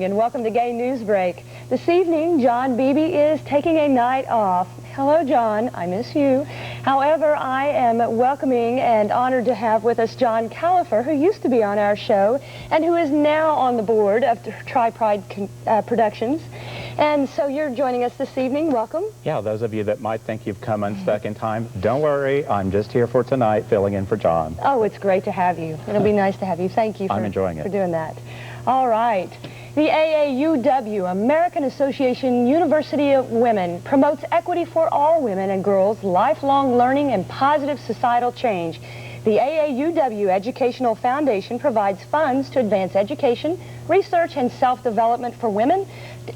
and welcome to Gay News Break. This evening, John Beebe is taking a night off. Hello, John. I miss you. However, I am welcoming and honored to have with us John Califer, who used to be on our show and who is now on the board of Tri-Pride Productions. And so you're joining us this evening. Welcome. Yeah, those of you that might think you've come unstuck in time, don't worry. I'm just here for tonight, filling in for John. Oh, it's great to have you. It'll be nice to have you. Thank you I'm enjoying it. For doing that. All right. The AAUW, American Association University of Women, promotes equity for all women and girls, lifelong learning, and positive societal change. The AAUW Educational Foundation provides funds to advance education, research, and self-development for women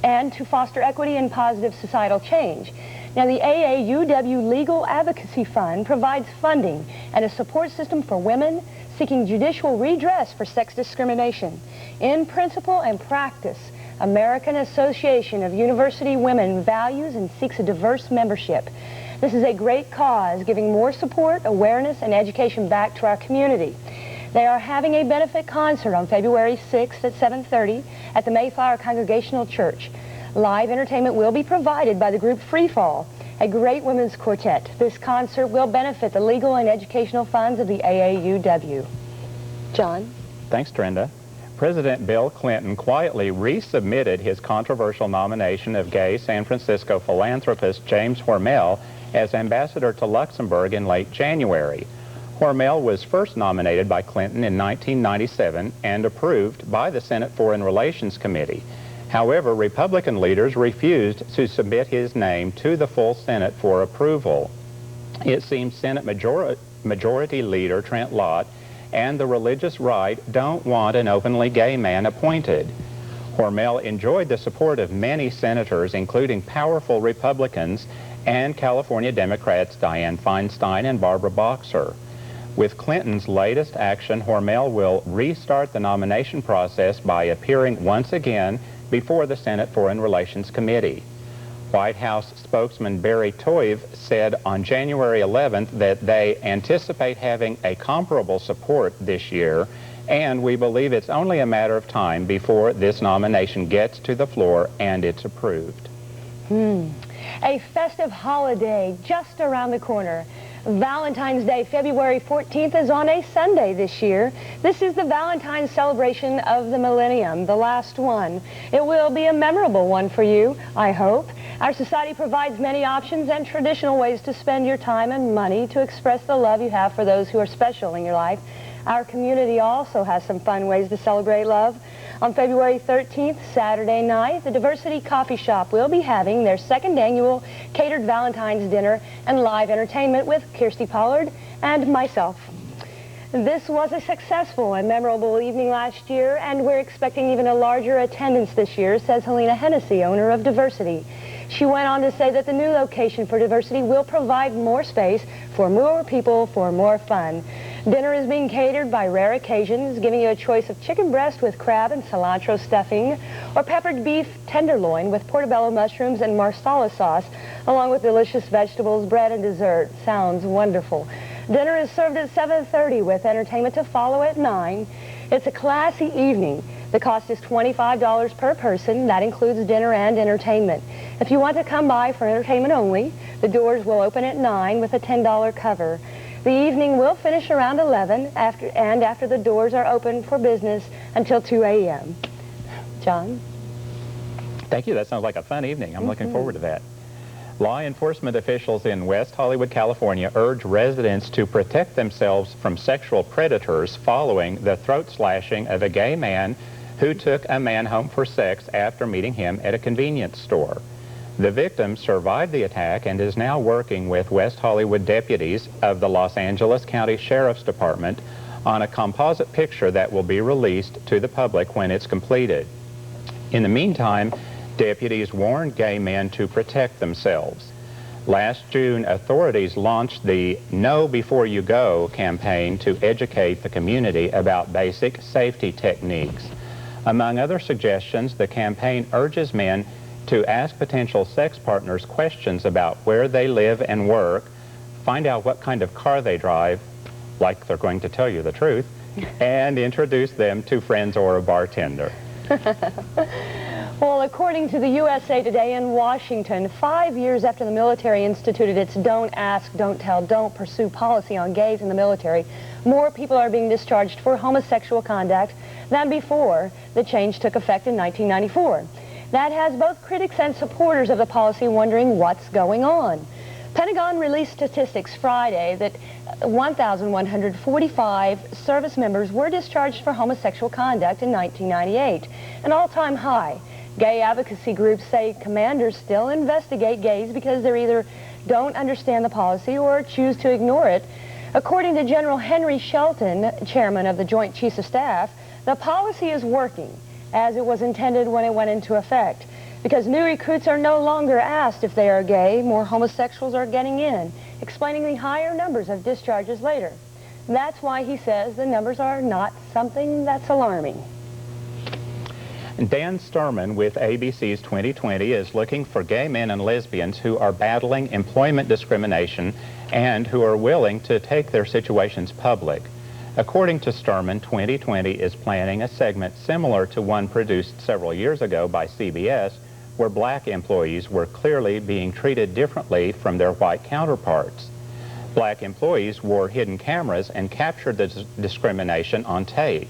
and to foster equity and positive societal change. Now, the AAUW Legal Advocacy Fund provides funding and a support system for women seeking judicial redress for sex discrimination. In principle and practice, American Association of University Women values and seeks a diverse membership. This is a great cause, giving more support, awareness, and education back to our community. They are having a benefit concert on February 6th at 7:30 at the Mayflower Congregational Church. Live entertainment will be provided by the group Freefall, a great women's quartet. This concert will benefit the legal and educational funds of the AAUW. John? Thanks, Trenda. President Bill Clinton quietly resubmitted his controversial nomination of gay San Francisco philanthropist James Hormel as ambassador to Luxembourg in late January. Hormel was first nominated by Clinton in 1997 and approved by the Senate Foreign Relations Committee. However, Republican leaders refused to submit his name to the full Senate for approval. It seems Senate Majority Leader Trent Lott and the religious right don't want an openly gay man appointed. Hormel enjoyed the support of many senators, including powerful Republicans and California Democrats Dianne Feinstein and Barbara Boxer. With Clinton's latest action, Hormel will restart the nomination process by appearing once again before the Senate Foreign Relations Committee. White House spokesman Barry Toiv said on January 11th that they anticipate having a comparable support this year, and we believe it's only a matter of time before this nomination gets to the floor and it's approved. A festive holiday just around the corner. Valentine's Day, February 14th, is on a Sunday this year. This is the Valentine's celebration of the millennium, the last one. It will be a memorable one for you, I hope. Our society provides many options and traditional ways to spend your time and money to express the love you have for those who are special in your life. Our community also has some fun ways to celebrate love. On February 13th, Saturday night, the Diversity Coffee Shop will be having their second annual catered Valentine's dinner and live entertainment with Kirsty Pollard and myself. This was a successful and memorable evening last year, and we're expecting even a larger attendance this year, says Helena Hennessy, owner of Diversity. She went on to say that the new location for Diversity will provide more space for more people for more fun. Dinner is being catered by Rare Occasions, giving you a choice of chicken breast with crab and cilantro stuffing, or peppered beef tenderloin with portobello mushrooms and marsala sauce, along with delicious vegetables, bread, and dessert. Sounds wonderful. Dinner is served at 7:30 with entertainment to follow at 9. It's a classy evening. The cost is $25 per person. That includes dinner and entertainment. If you want to come by for entertainment only, the doors will open at 9 with a $10 cover. The evening will finish around 11 after the doors are open for business until 2 a.m. John? Thank you. That sounds like a fun evening. I'm looking forward to that. Law enforcement officials in West Hollywood, California urge residents to protect themselves from sexual predators following the throat slashing of a gay man who took a man home for sex after meeting him at a convenience store. The victim survived the attack and is now working with West Hollywood deputies of the Los Angeles County Sheriff's Department on a composite picture that will be released to the public when it's completed. In the meantime, deputies warned gay men to protect themselves. Last June, authorities launched the Know Before You Go campaign to educate the community about basic safety techniques. Among other suggestions, the campaign urges men to ask potential sex partners questions about where they live and work, find out what kind of car they drive, like they're going to tell you the truth, and introduce them to friends or a bartender. Well, according to the USA Today in Washington, 5 years after the military instituted its don't ask, don't tell, don't pursue policy on gays in the military, more people are being discharged for homosexual conduct than before the change took effect in 1994. That has both critics and supporters of the policy wondering what's going on. Pentagon released statistics Friday that 1,145 service members were discharged for homosexual conduct in 1998, an all-time high. Gay advocacy groups say commanders still investigate gays because they either don't understand the policy or choose to ignore it. According to General Henry Shelton, chairman of the Joint Chiefs of Staff, the policy is working as it was intended when it went into effect. Because new recruits are no longer asked if they are gay, more homosexuals are getting in, explaining the higher numbers of discharges later. That's why he says the numbers are not something that's alarming. Dan Sturman with ABC's 2020 is looking for gay men and lesbians who are battling employment discrimination and who are willing to take their situations public. According to Sturman, 2020 is planning a segment similar to one produced several years ago by CBS, where black employees were clearly being treated differently from their white counterparts. Black employees wore hidden cameras and captured the discrimination on tape.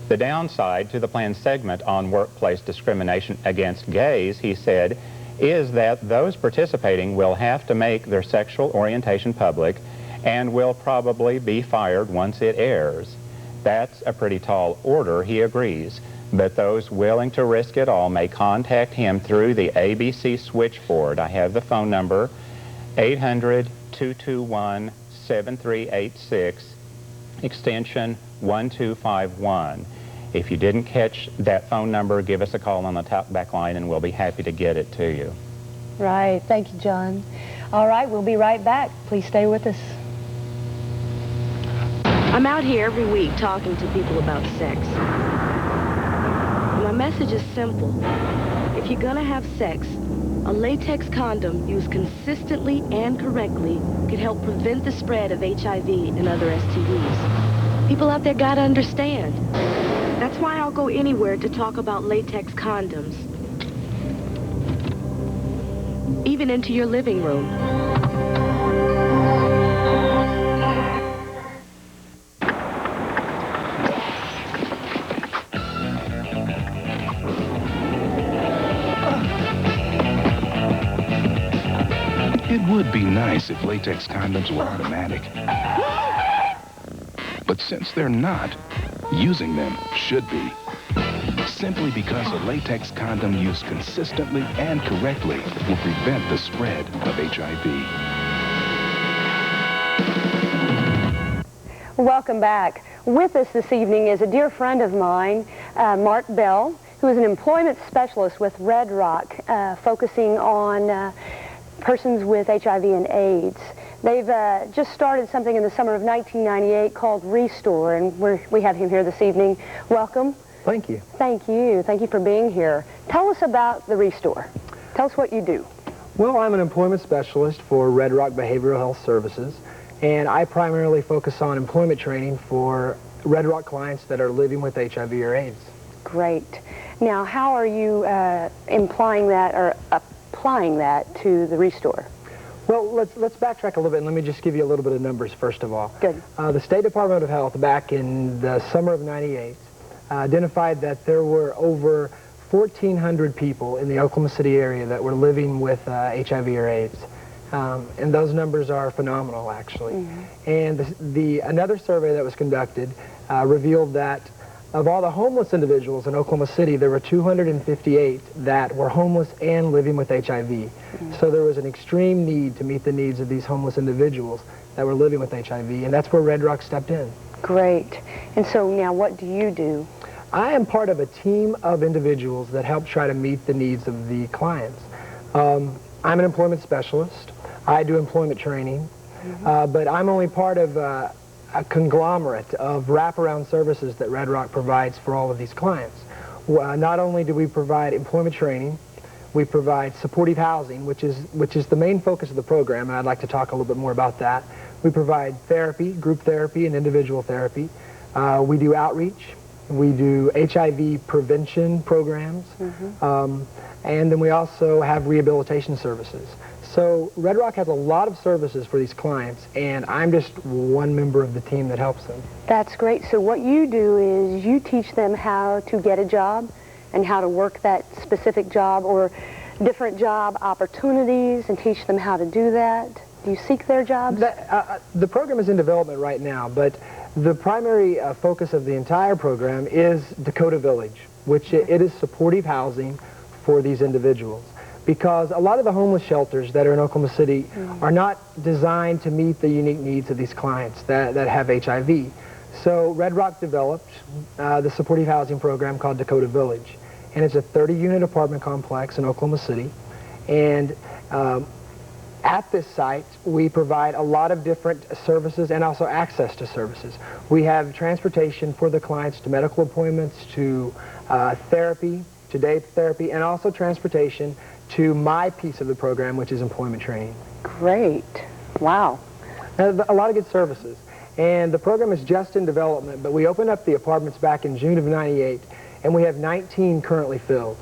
The downside to the planned segment on workplace discrimination against gays, he said, is that those participating will have to make their sexual orientation public and will probably be fired once it airs. That's a pretty tall order, he agrees, but those willing to risk it all may contact him through the ABC switchboard. I have the phone number, 800-221-7386, extension 1251. If you didn't catch that phone number, give us a call on the talkback line and we'll be happy to get it to you. Right. Thank you, John. All right, we'll be right back. Please stay with us. I'm out here every week talking to people about sex. My message is simple. If you're gonna have sex, a latex condom used consistently and correctly could help prevent the spread of HIV and other STDs. People out there gotta understand. That's why I'll go anywhere to talk about latex condoms. Even into your living room. It would be nice if latex condoms were automatic. But since they're not, using them should be. Simply because a latex condom used consistently and correctly will prevent the spread of HIV. Welcome back. With us this evening is a dear friend of mine, Mark Bell, who is an employment specialist with Red Rock, focusing on persons with HIV and AIDS. They've just started something in the summer of 1998 called Restore, and we have him here this evening. Welcome. Thank you. Thank you. Thank you for being here. Tell us about the Restore. Tell us what you do. Well, I'm an employment specialist for Red Rock Behavioral Health Services, and I primarily focus on employment training for Red Rock clients that are living with HIV or AIDS. Great. Now, how are you applying that to the Restore? Well, let's backtrack a little bit, and let me just give you a little bit of numbers first of all. Good. The State Department of Health back in the summer of '98 identified that there were over 1,400 people in the Oklahoma City area that were living with HIV or AIDS. And those numbers are phenomenal, actually. Mm-hmm. And another survey that was conducted revealed that of all the homeless individuals in Oklahoma City, there were 258 that were homeless and living with HIV. Mm-hmm. So there was an extreme need to meet the needs of these homeless individuals that were living with HIV, and that's where Red Rock stepped in. Great. And so now what do you do? I am part of a team of individuals that help try to meet the needs of the clients. I'm an employment specialist. I do employment training, mm-hmm. But I'm only part of a conglomerate of wraparound services that Red Rock provides for all of these clients. Not only do we provide employment training, we provide supportive housing, which is the main focus of the program, and I'd like to talk a little bit more about that. We provide therapy, group therapy, and individual therapy. We do outreach. We do HIV prevention programs. And then we also have rehabilitation services. So Red Rock has a lot of services for these clients, and I'm just one member of the team that helps them. That's great. So what you do is you teach them how to get a job and how to work that specific job or different job opportunities and teach them how to do that. Do you seek their jobs? The program is in development right now, but the primary focus of the entire program is Dakota Village, which it is supportive housing for these individuals. Because a lot of the homeless shelters that are in Oklahoma City are not designed to meet the unique needs of these clients that have HIV. So Red Rock developed the supportive housing program called Dakota Village. And it's a 30-unit apartment complex in Oklahoma City. And at this site, we provide a lot of different services and also access to services. We have transportation for the clients to medical appointments, to therapy, to day therapy, and also transportation to my piece of the program, which is employment training. Great. Wow. A lot of good services. And the program is just in development, but we opened up the apartments back in June of '98, and we have 19 currently filled.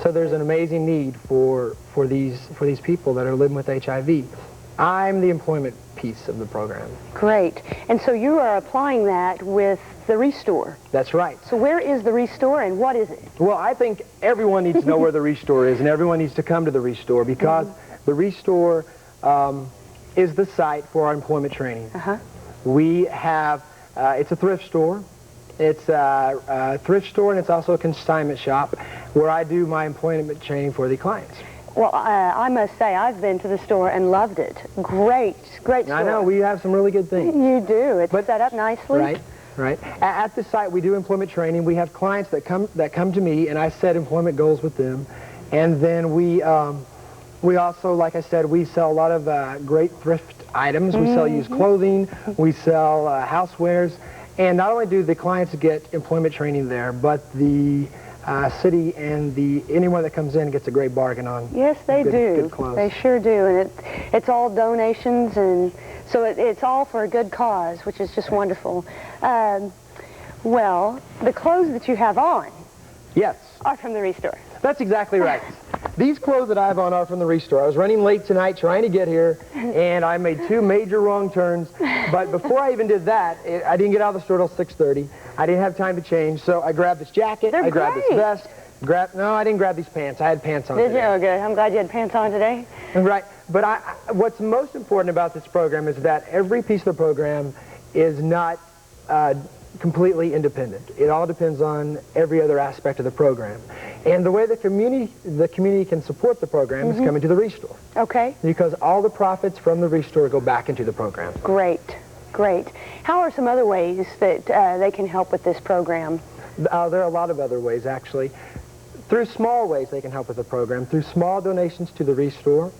So there's an amazing need for these people that are living with HIV. I'm the employment piece of the program. Great. And so you are applying that with the Restore. That's right. So where is the Restore and what is it? Well, I think everyone needs to know where the Restore is, and everyone needs to come to the Restore because the Restore is the site for our employment training. We have, it's a thrift store. It's a thrift store, and it's also a consignment shop where I do my employment training for the clients. Well, I must say, I've been to the store and loved it. Great, great store. I know, we have some really good things. You do. It's set up nicely. Right, right. At the site, we do employment training. We have clients that come to me, and I set employment goals with them. And then we also, like I said, we sell a lot of great thrift items. We sell used clothing. We sell housewares. And not only do the clients get employment training there, but the city and anyone that comes in gets a great bargain on. Yes, they do. Good clothes. They sure do, and it's all donations, and so it's all for a good cause, which is just wonderful. Well, the clothes that you have on, yes, are from the Restore. That's exactly right. These clothes that I have on are from the Restore. I was running late tonight trying to get here, and I made 2 major wrong turns. But before I even did that, I didn't get out of the store till 6:30. I didn't have time to change, so I grabbed this jacket. They're I grabbed great. this vest. No, I didn't grab these pants. I had pants on Did today. you? Oh, good. I'm glad you had pants on today. Right. But what's most important about this program is that every piece of the program is not completely independent. It all depends on every other aspect of the program. And the way the community can support the program is coming to the Restore. Okay. Because all the profits from the Restore go back into the program. Great, great. How are some other ways that they can help with this program? There are a lot of other ways, actually. Through small ways they can help with the program. Through small donations to the Restore.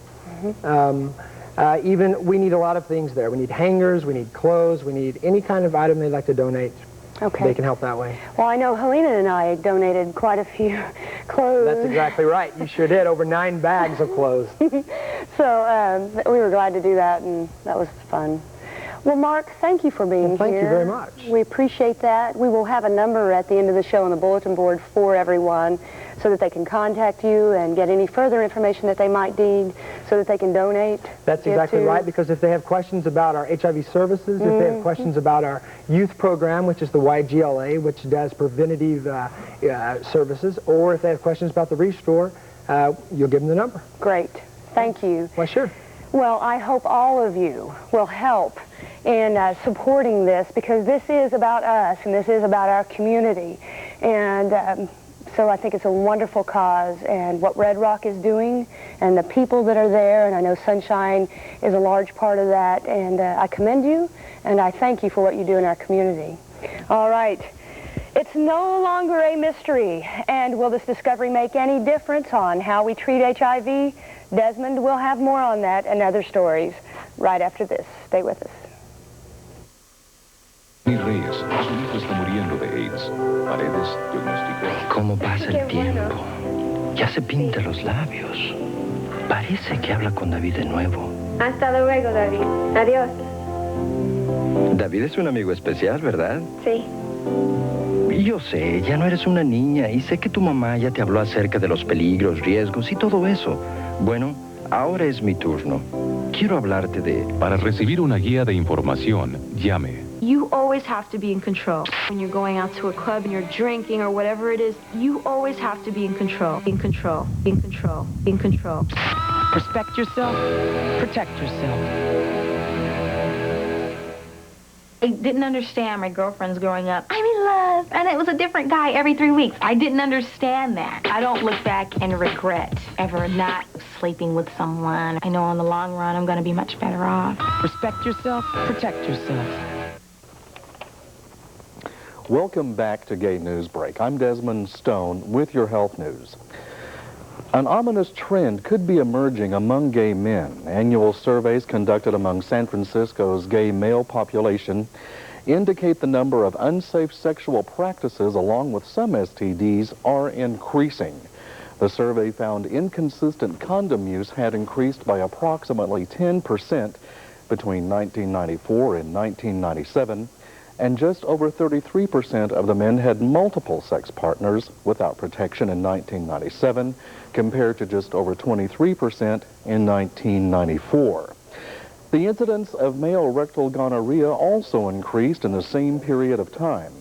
Even we need a lot of things there. We need hangers, we need clothes, we need any kind of item they'd like to donate. Okay. They can help that way. Well, I know Helena and I donated quite a few clothes. That's exactly right. You sure did. Over 9 bags of clothes. So we were glad to do that, and that was fun. Well, Mark, thank you for being here. Thank you very much. We appreciate that. We will have a number at the end of the show on the bulletin board for everyone so that they can contact you and get any further information that they might need so that they can donate. That's exactly right, because if they have questions about our HIV services, if they have questions about our youth program, which is the YGLA, which does preventative services, or if they have questions about the Restore, you'll give them the number. Great. Thank you. Well, sure. Well, I hope all of you will help in supporting this, because this is about us and this is about our community. And so I think it's a wonderful cause, and what Red Rock is doing and the people that are there, and I know Sunshine is a large part of that, and I commend you and I thank you for what you do in our community. All right. It's no longer a mystery, and will this discovery make any difference on how we treat HIV? Desmond will have more on that and other stories right after this. Stay with us. Reyes, su hijo está muriendo de AIDS. Paredes diagnosticó. ¿Cómo pasa el tiempo? Ya se pinta los labios. Parece que habla con David de nuevo. Hasta luego, David. Adiós. David es un amigo especial, ¿verdad? Sí. Yo sé, ya no eres una niña y sé que tu mamá ya te habló acerca de los peligros, riesgos y todo eso. Bueno, ahora es mi turno. Quiero hablarte de... Para recibir una guía de información, llame. You always have to be in control. When you're going out to a club and you're drinking or whatever it is, you always have to be in control. In control. In control. In control. Respect yourself. Protect yourself. I didn't understand my girlfriends growing up. I'm in love, and it was a different guy every 3 weeks. I didn't understand that. I don't look back and regret ever not sleeping with someone. I know in the long run I'm going to be much better off. Respect yourself. Protect yourself. Welcome back to Gay News Break. I'm Desmond Stone with your health news. An ominous trend could be emerging among gay men. Annual surveys conducted among San Francisco's gay male population indicate the number of unsafe sexual practices along with some STDs are increasing. The survey found inconsistent condom use had increased by approximately 10% between 1994 and 1997, and just over 33% of the men had multiple sex partners without protection in 1997, compared to just over 23% in 1994. The incidence of male rectal gonorrhea also increased in the same period of time.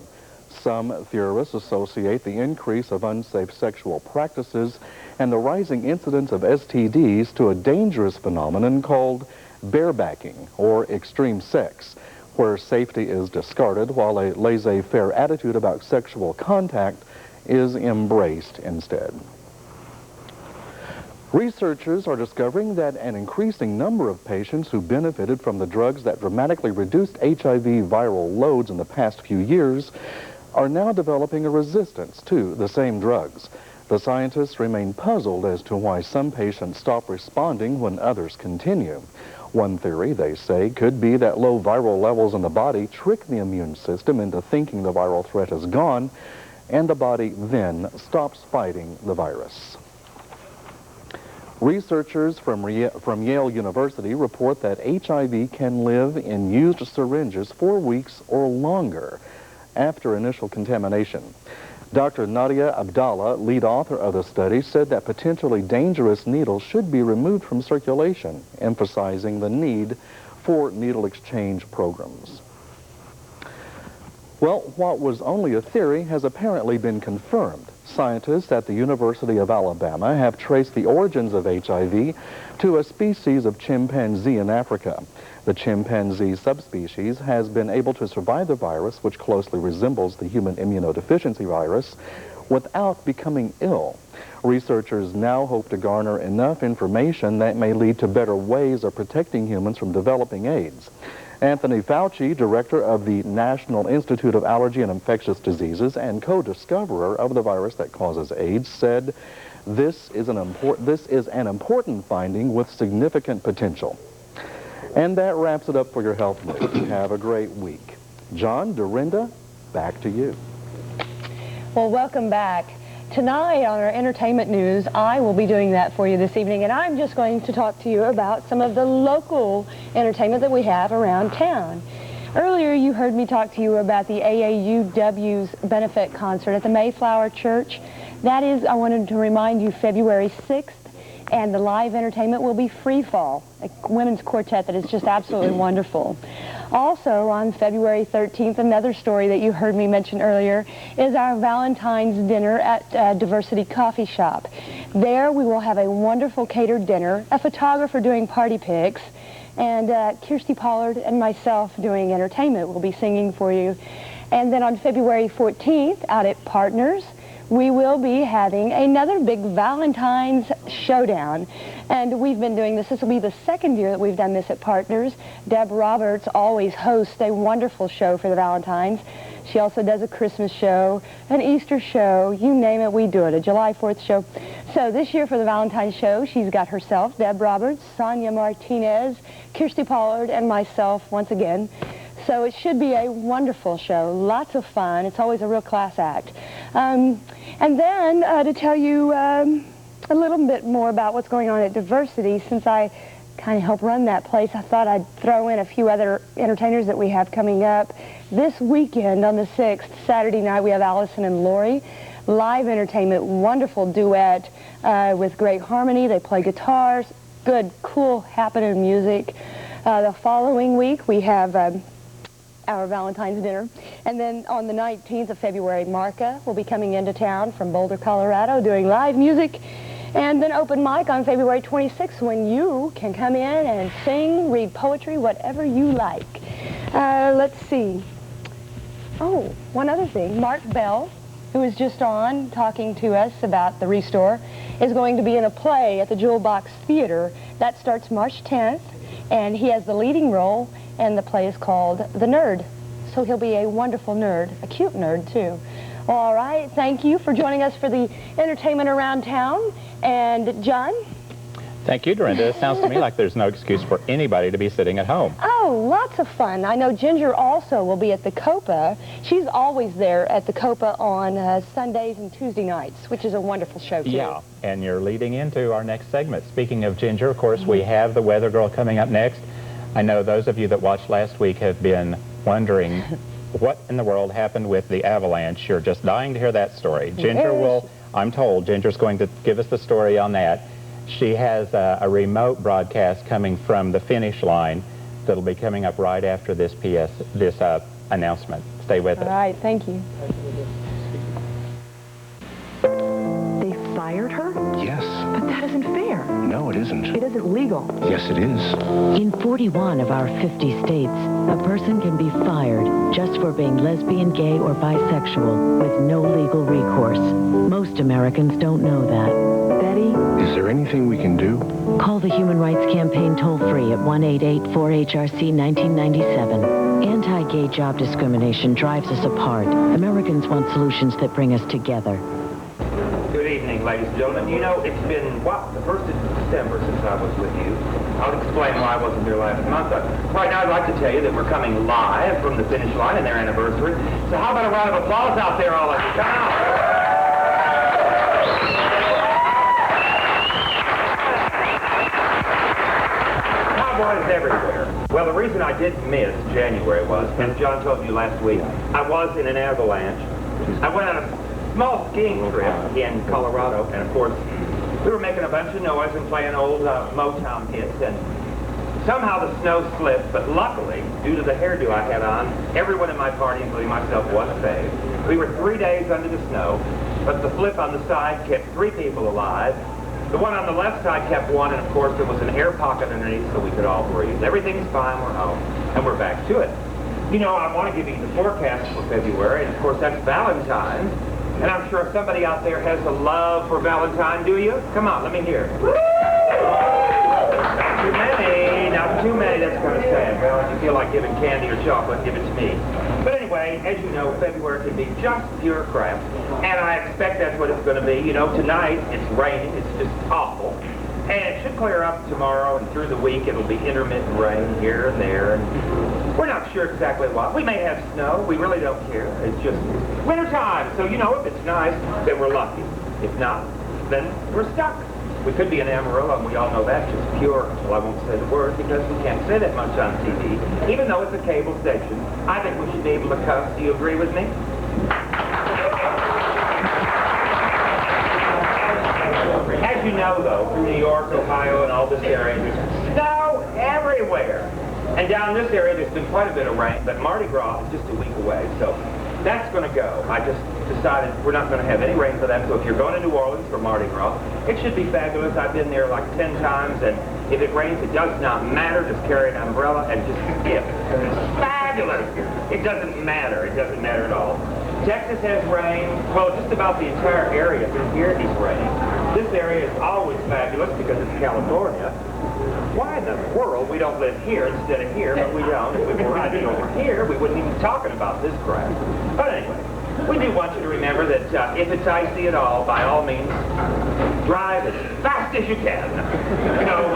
Some theorists associate the increase of unsafe sexual practices and the rising incidence of STDs to a dangerous phenomenon called barebacking, or extreme sex, where safety is discarded while a laissez-faire attitude about sexual contact is embraced instead. Researchers are discovering that an increasing number of patients who benefited from the drugs that dramatically reduced HIV viral loads in the past few years are now developing a resistance to the same drugs. The scientists remain puzzled as to why some patients stop responding when others continue. One theory, they say, could be that low viral levels in the body trick the immune system into thinking the viral threat is gone, and the body then stops fighting the virus. Researchers from Yale University report that HIV can live in used syringes for weeks or longer after initial contamination. Dr. Nadia Abdallah, lead author of the study, said that potentially dangerous needles should be removed from circulation, emphasizing the need for needle exchange programs. Well, what was only a theory has apparently been confirmed. Scientists at the University of Alabama have traced the origins of HIV to a species of chimpanzee in Africa. The chimpanzee subspecies has been able to survive the virus, which closely resembles the human immunodeficiency virus, without becoming ill. Researchers now hope to garner enough information that may lead to better ways of protecting humans from developing AIDS. Anthony Fauci, director of the National Institute of Allergy and Infectious Diseases and co-discoverer of the virus that causes AIDS, said, this is an important finding with significant potential. And that wraps it up for your health news. Have a great week. John, Dorinda, back to you. Well, welcome back. Tonight on our entertainment news, I will be doing that for you this evening, and I'm just going to talk to you about some of the local entertainment that we have around town. Earlier, you heard me talk to you about the AAUW's benefit concert at the Mayflower Church. That is, I wanted to remind you, February 6th, and the live entertainment will be Free Fall, a women's quartet that is just absolutely wonderful. Also, on February 13th, another story that you heard me mention earlier is our Valentine's dinner at Diversity Coffee Shop. There we will have a wonderful catered dinner, a photographer doing party pics, and Kirsty Pollard and myself doing entertainment. We'll be singing for you. And then on February 14th, out at Partners, we will be having another big Valentine's showdown. And we've been doing this. This will be the second year that we've done this at Partners. Deb Roberts always hosts a wonderful show for the Valentines. She also does a Christmas show, an Easter show, you name it, we do it, a July 4th show. So this year for the Valentine's show, she's got herself, Deb Roberts, Sonia Martinez, Kirsty Pollard, and myself once again. So it should be a wonderful show, lots of fun. It's always a real class act. And then to tell you a little bit more about what's going on at Diversity, since I kind of help run that place, I thought I'd throw in a few other entertainers that we have coming up. This weekend on the 6th, Saturday night, we have Allison and Lori. Live entertainment, wonderful duet with great harmony. They play guitars, good, cool, happening music. The following week, we have our Valentine's dinner. And then on the 19th of February, Marka will be coming into town from Boulder, Colorado, doing live music. And then open mic on February 26th when you can come in and sing, read poetry, whatever you like. Let's see. Oh, one other thing. Mark Bell, who was just on talking to us about the Restore, is going to be in a play at the Jewel Box Theater. That starts March 10th, and he has the leading role, and the play is called The Nerd. So he'll be a wonderful nerd, a cute nerd, too. All right, thank you for joining us for the entertainment around town. And John? Thank you, Dorinda. It sounds to me like there's no excuse for anybody to be sitting at home. Oh, lots of fun. I know Ginger also will be at the Copa. She's always there at the Copa on Sundays and Tuesday nights, which is a wonderful show, too. Yeah, and you're leading into our next segment. Speaking of Ginger, of course, we have the Weather Girl coming up next. I know those of you that watched last week have been wondering what in the world happened with the avalanche. You're just dying to hear that story. Ginger will, I'm told, Ginger's going to give us the story on that. She has a remote broadcast coming from the finish line that'll be coming up right after this announcement. Stay with us. All right, thank you. They fired her? Yes. But that isn't fair. No, it isn't. It isn't legal. Yes, it is. In 41 of our 50 states, a person can be fired just for being lesbian, gay, or bisexual with no legal recourse. Most Americans don't know that. Betty? Is there anything we can do? Call the Human Rights Campaign toll-free at 1-888-4HRC-1997. Anti-gay job discrimination drives us apart. Americans want solutions that bring us together. Good evening, ladies and gentlemen. You know, it's been, what, the 1st of December since I was with you. I'll explain why I wasn't here last month. Right now, I'd like to tell you that we're coming live from the finish line in their anniversary. So how about a round of applause out there, all of you? Come on. Cowboys everywhere. Well, the reason I did miss January was, as John told you last week, I was in an avalanche. I went on a small skiing trip in Colorado, and of course, we were making a bunch of noise and playing old Motown hits, and somehow the snow slipped, but luckily, due to the hairdo I had on, everyone in my party, including myself, was saved. We were 3 days under the snow, but the flip on the side kept 3 people alive. The one on the left side kept 1, and of course, there was an air pocket underneath so we could all breathe. Everything's fine, we're home, and we're back to it. You know, I want to give you the forecast for February, and of course, that's Valentine's. And I'm sure somebody out there has a love for Valentine, do you? Come on, let me hear. Not too many, not too many, that's kind of sad. Well, if you feel like giving candy or chocolate, give it to me. But anyway, as you know, February can be just pure crap. And I expect that's what it's going to be. You know, tonight, it's raining, it's just awful. And it should clear up tomorrow, and through the week, it'll be intermittent rain here and there. And we're not sure exactly what. We may have snow. We really don't care. It's just wintertime. So, you know, if it's nice, then we're lucky. If not, then we're stuck. We could be in Amarillo, and we all know that's just pure. Well, I won't say the word because we can't say that much on TV. Even though it's a cable station, I think we should be able to cuss. Do you agree with me? As you know, though, through New York, Ohio, and all this area, there's snow everywhere. And down this area, there's been quite a bit of rain, but Mardi Gras is just a week away, so that's going to go. I just decided we're not going to have any rain for that, so if you're going to New Orleans for Mardi Gras, it should be fabulous. I've been there like 10 times, and if it rains, it does not matter. Just carry an umbrella and just skip. It's fabulous. It doesn't matter. It doesn't matter at all. Texas has rain. Well, just about the entire area through here is raining. This area is always fabulous because it's California. Why in the world we don't live here instead of here, but we don't. If we were riding over here, we wouldn't even be talking about this crap. But anyway, we do want you to remember that if it's icy at all, by all means, drive as fast as you can. You know,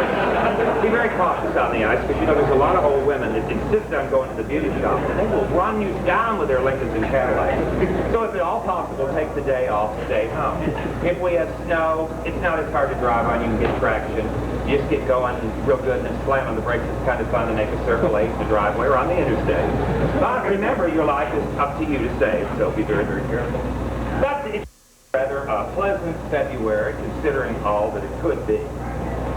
Be very cautious on the ice, because you know there's a lot of old women that insist on going to the beauty shop, and they will run you down with their Lincolns and Cadillacs. So if at all possible, take the day off, stay home. If we have snow, it's not as hard to drive on. You can get traction. You just get going real good and then slam on the brakes. It's kind of fun to make a circle 8 in the driveway or on the interstate. But remember, your life is up to you to save, so be very, very careful. But it's rather a pleasant February, considering all that it could be.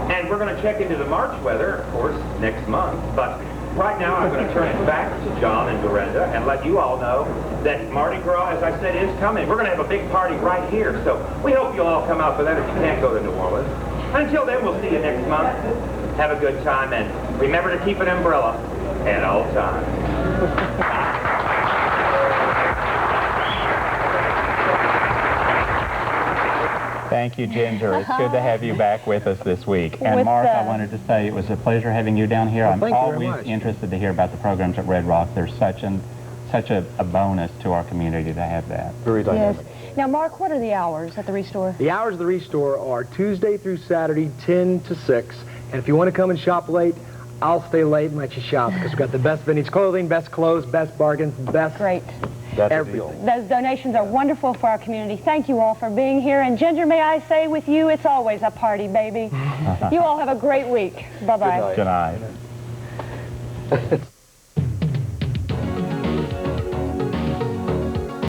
And we're going to check into the March weather, of course, next month. But right now, I'm going to turn it back to John and Dorinda and let you all know that Mardi Gras, as I said, is coming. We're going to have a big party right here. So we hope you'll all come out for that if you can't go to New Orleans. Until then, we'll see you next month. Have a good time, and remember to keep an umbrella at all times. Thank you, Ginger. It's good to have you back with us this week. And With Mark, I wanted to say it was a pleasure having you down here. Well, I'm thank you very always much. interested to hear about the programs at Red Rock. There's such a bonus to our community to have that. Very Yes. dynamic. Now, Mark, what are the hours at the Restore? The hours of the Restore are Tuesday through Saturday, 10 to 6. And if you want to come and shop late, I'll stay late and let you shop, because we've got the best vintage clothing, best clothes, best bargains, best Great. That's a everything. deal. Those donations are wonderful for our community. Thank you all for being here. And Ginger, may I say with you, it's always a party, baby. You all have a great week. Bye-bye. Good night. Good night.